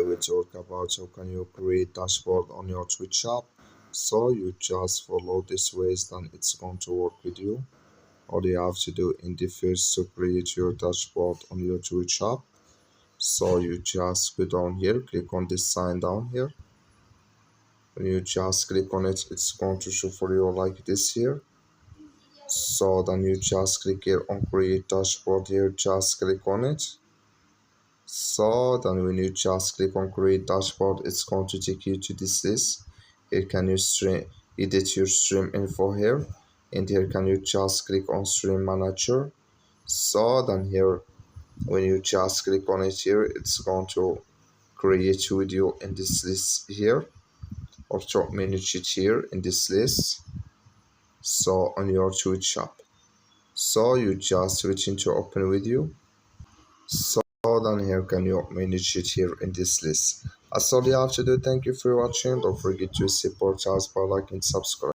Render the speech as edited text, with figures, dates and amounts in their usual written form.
will talk about how can you create dashboard on your Twitch shop. So you just follow this ways, then it's going to work with you. All you have to do in the first to create your dashboard on your Twitch shop. So you just go down here, click on this sign down here. When you just click on it, it's going to show for you like this here. So then you just click here on create dashboard here, just click on it. So then when you just click on create dashboard, it's going to take you to this list. Here can you edit your stream info here, and here can you just click on stream manager. So then here when you just click on it here, it's going to create video in this list here, or to manage it here in this list. So on your Twitch shop, so you just switch into open video. So then here can you manage it here in this list. That's all you have to do. Thank you for watching. Don't forget to support us by liking and subscribe.